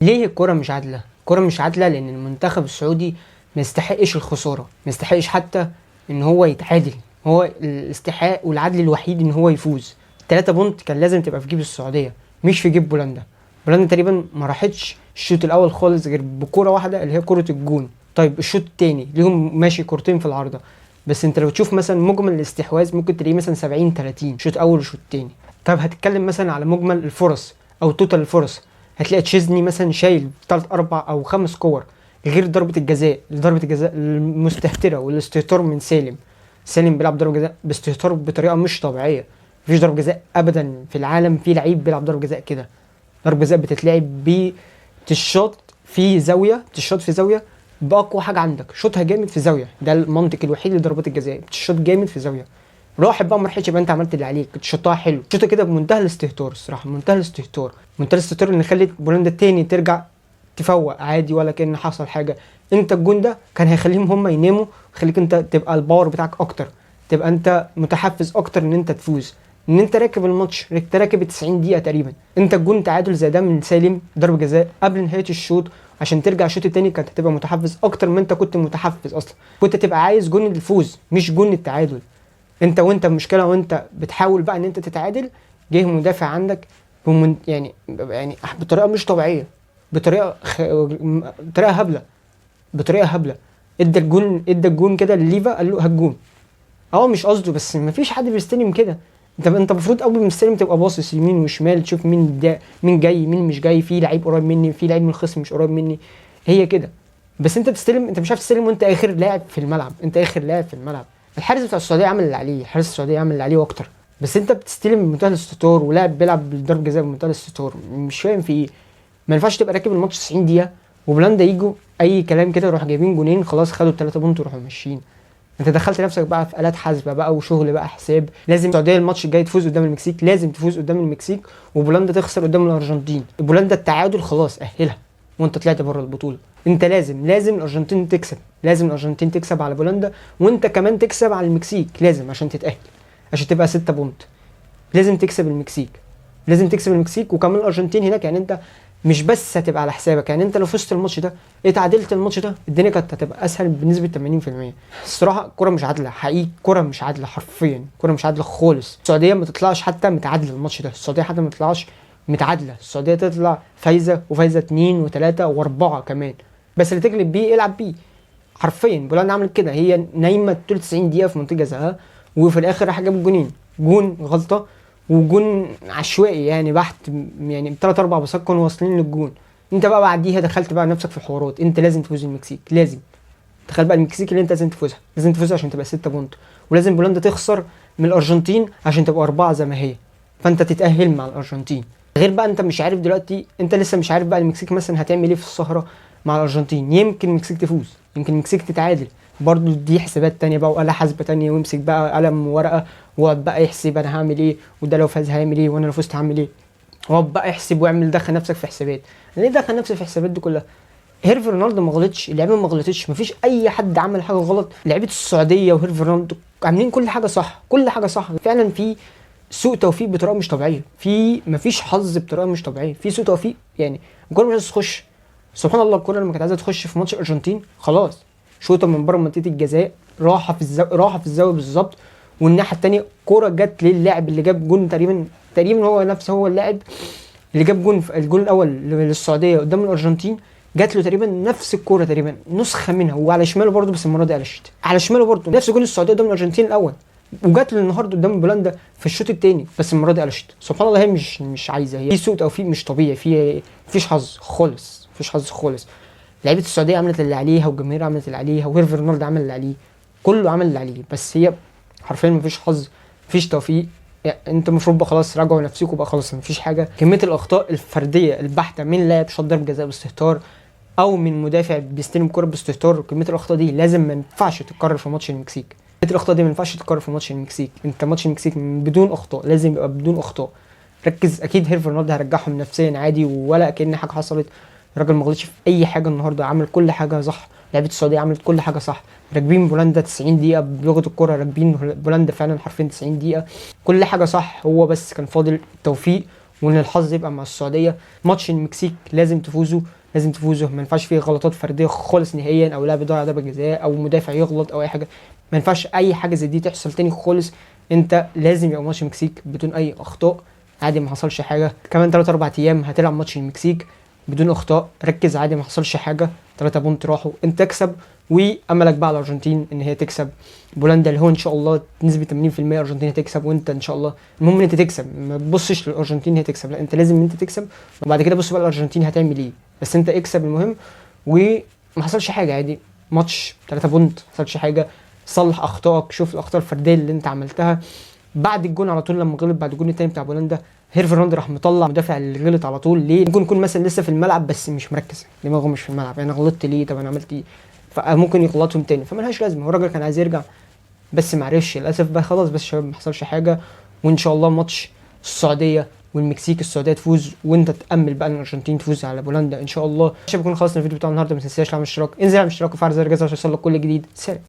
ليه الكرة مش عادلة؟ الكرة مش عادلة لأن المنتخب السعودي ما يستحقش الخسارة، ما يستحقش حتى إن هو يتعادل. هو الاستحقاق والعدل الوحيد إن هو يفوز. 3 بونت كان لازم تبقى في جيب السعودية، مش في جيب بولندا. بولندا تقريبا ما راحتش الشوط الأول خالص غير بكرة واحدة اللي هي كرة الجون. طيب الشوط التاني ليهم ماشي كورتين في العارضة، بس انت لو تشوف مثلا مجمل الاستحواذ ممكن تلاقيه مثلا 70-30 شوط اول وشوط تاني. طب هتتكلم مثلا على مجمل الفرص او توتال الفرص، هتلاقي تشيزني مثلا شايل 3 4 او 5 كور، غير ضربة الجزاء المستهترة والاستهتار من سالم بيلعب ضربة جزاء باستهتار بطريقة مش طبيعية. مفيش ضربة جزاء ابدا في العالم في لعيب بيلعب ضربة جزاء كده. ضربة جزاء بتتلعب تشوط في زاوية باقوى حاجة عندك، شوطها جامد في زاوية. ده المنطق الوحيد لضربات الجزاء، بتشوط جامد في زاوية. راحت بقى ما راحتش، يبقى انت عملت اللي عليك، شطها حلو، شوطه كده بمنتهى الاستهتار. الصراحه منتهى الاستهتار اللي خلت بولندا تاني ترجع تفوق عادي ولا كأن حصل حاجه. انت الجون ده كان هيخليهم هم يناموا، يخليك انت تبقى الباور بتاعك اكتر، تبقى انت متحفز اكتر ان انت تفوز، ان انت راكب الماتش، انت راكب 90 دقيقه تقريبا. انت الجون تعادل زي ده من سالم ضربه جزاء قبل نهايه الشوط، عشان ترجع الشوط التاني كانت هتبقى متحفز اكتر ما انت كنت متحفز اصلا. كنت تبقى عايز جون الفوز مش جون التعادل. وانت المشكله وانت بتحاول بقى ان انت تتعادل، جه مدافع عندك يعني بطريقه مش طبيعيه، بطريقه هبله. ادى الجون كده لليفا، قال له هالجون. مش قصده، بس مفيش حد بيستلم كده. انت المفروض اول ما تستلم تبقى باصص يمين وشمال، تشوف مين جاي مين مش جاي، في لعيب قريب مني، في لعيب من الخصم مش قريب مني. هي كده. بس انت بتستلم، انت مش عارف تستلم وانت اخر لاعب في الملعب. الحارس بتاع السعوديه عمل اللي عليه، واكتر. بس انت بتستلم بمنتهى الاستهتار، ولاعب بيلعب بالضرب جزاء بمنتهى الاستهتار. مش فاهم في ايه. ما ينفعش تبقى راكب الماتش 90 دقيقه وبولندا يجوا اي كلام كده يروح جايبين جونين، خلاص خدوا ال3 بونت ويروحوا ماشيين. انت دخلت نفسك بقى في آلات حاسبه بقى وشغل بقى حساب. لازم السعوديه الماتش الجاي تفوز قدام المكسيك، لازم تفوز قدام المكسيك، وبولندا تخسر قدام الارجنتين. بولندا التعادل خلاص اهلها وانت طلعت بره البطوله. انت لازم الارجنتين تكسب، على بولندا، وانت كمان تكسب على المكسيك، لازم عشان تتاهل، عشان تبقى 6 بونت. لازم تكسب المكسيك وكمان الارجنتين هناك. يعني انت مش بس هتبقى على حسابك، يعني انت لو فزت الماتش ده، اتعادلت الماتش ده، الدنيا كانت هتبقى اسهل بنسبه 80%. الصراحه الكوره مش عادله حقيقي، الكوره مش عادله حرفيا، الكوره مش عادله خالص. السعوديه ما تطلعش حتى متعادله الماتش ده، السعوديه تطلع فايزه، وفايزه 2 و3 و4 كمان، بس اللي تغلب بيه العب بيه. حرفيا بولندا عملت كده، هي نايمه طول 90 دقيقه في منطقه جزاءها، وفي الاخر راح جاب جونين، جون غلطه وجون عشوائي يعني بحت. يعني بثلاث اربع باصات كانوا واصلين للجون. انت بقى بعديها دخلت بقى نفسك في حوارات، انت لازم تفوز المكسيك، لازم. تخيل بقى المكسيك اللي انت لازم تفوزها عشان تبقى 6 بونت، ولازم بولندا تخسر من الارجنتين عشان تبقى 4 زي ما هي، فانت تتاهل مع الارجنتين. غير بقى انت مش عارف دلوقتي، انت لسه مش عارف بقى المكسيك مثلا هتعمل ايه في الصحراء مع الارجنتين. يمكن المكسيك تفوز، يمكن المكسيك تتعادل، برضو دي حسابات تانية بقى وآلة حاسبة تانية، ويمسك بقى قلم وورقة ويقعد بقى يحسب انا هعمل ايه، وده لو فاز هيعمل ايه، وانا لو فزت هعمل ايه. اقعد بقى يحسب ويعمل، دخل نفسك في حسابات. ليه دخل نفسك في الحسابات دي كلها؟ هيرفي رونالدو ما غلطش، اللعيبه ما غلطتش، مفيش اي حد عمل حاجه غلط. لعيبه السعوديه وهيرفي رونالدو عاملين كل حاجه صح. فعلا في سوء توفيق بطريقه مش طبيعيه، مفيش حظ بطريقه مش طبيعيه، في سوء توفيق. يعني الكوره مش عايزه تخش، سبحان الله. الكوره لما كانت عايزه تخش في ماتش الارجنتين، خلاص شوطه من بره منطقه الجزاء، راحه في الزاويه بالظبط. والناحيه الثانيه كوره جت للاعب اللي جاب جون، تقريبا هو اللاعب اللي جاب الجون الاول للسعوديه قدام الارجنتين. جات له تقريبا نفس الكوره، تقريبا نسخه منها، وعلى شماله برده، بس المره دي قلشت على شماله برده، نفس جون السعوديه قدام الارجنتين الاول، وجات له النهارده قدام بولندا في الشوط الثاني، بس المره دي قلشت. سبحان الله، هي مش عايزه، هي في سوء توفيق مش طبيعي، مفيش حظ خالص. لعيبه السعوديه عملت اللي عليها، والجماهير عملت اللي عليها، وهيرفي رونالدو عمل اللي عليه، كله عمل اللي عليه، بس هي حرفيا مفيش حظ، مفيش توفيق. يعني انت المفروض بقى خلاص راجعوا نفسكم بقى، خلاص مفيش حاجه. كميه الاخطاء الفرديه البحته من لاعب شاط ضربه جزاء باستهتار، او من مدافع بيستلم كرة باستهتار، كميه الاخطاء دي لازم ما ينفعش تتكرر في ماتش المكسيك. انت ماتش المكسيك بدون اخطاء، لازم يبقى بدون اخطاء. ركز، اكيد هيرفي رونالدو هيرجعهم نفسيا عادي، ولا كأن حاجه حصلت. الراجل ما غلطش في اي حاجه النهارده، عمل كل حاجه صح. لعيبه السعوديه عملت كل حاجه صح، راكبين بولندا 90 دقيقه بلغه الكره، راكبين بولندا فعلا حرفيا 90 دقيقه، كل حاجه صح. هو بس كان فاضل التوفيق وان الحظ يبقى مع السعوديه. ماتش المكسيك لازم تفوزوا، لازم تفوزوا، ما ينفعش فيه غلطات فرديه خالص نهائيا، او لاعب يضيع ضربه جزاء او مدافع يغلط او اي حاجه. ما ينفعش اي حاجه زي دي تحصل تاني خالص. انت لازم يبقى ماتش المكسيك بدون اي اخطاء، عادي ما حصلش حاجه. كمان 3 4 ايام هتلعب ماتش المكسيك بدون اخطاء، ركز عادي ما حصلش حاجه. 3 بونت راحوا، انت تكسب، واملك بقى على الارجنتين ان هي تكسب بولندا، اللي هو ان شاء الله نسبه 80% الارجنتين هتكسب، وانت ان شاء الله المهم ان انت تكسب. ما تبصش للارجنتين هي تكسب، لا انت لازم ان انت تكسب، وبعد كده بص بقى الارجنتين هتعمل ايه، بس انت اكسب المهم. وما حصلش حاجه عادي، ماتش 3 بونت ما حصلش حاجه. صلح اخطائك، شوف الاخطاء الفرديه اللي انت عملتها. بعد الجون على طول لما غلط، بعد الجون التاني بتاع بولندا، هيرفي راند راح مطلع مدافع اللي غلط على طول. ليه؟ ممكن يكون مثلا لسه في الملعب بس مش مركز، دماغه مش في الملعب، انا غلطت ليه، طب انا عملت ايه، فممكن يغلطهم تاني، فملهاش لازمه. هو الراجل كان عايز يرجع بس معرفش للاسف بقى. خلاص بس شباب ما حصلش حاجه، وان شاء الله ماتش السعوديه والمكسيك السعوديه تفوز، وانت تامل بقى ان الارجنتين تفوز على بولندا ان شاء الله. شباب يكون خلصنا الفيديو بتاع النهارده، ما تنساش تعمل اشتراك، انزل اعمل اشتراك وفعل زر الجرس عشان يوصلك كل جديد. سلام.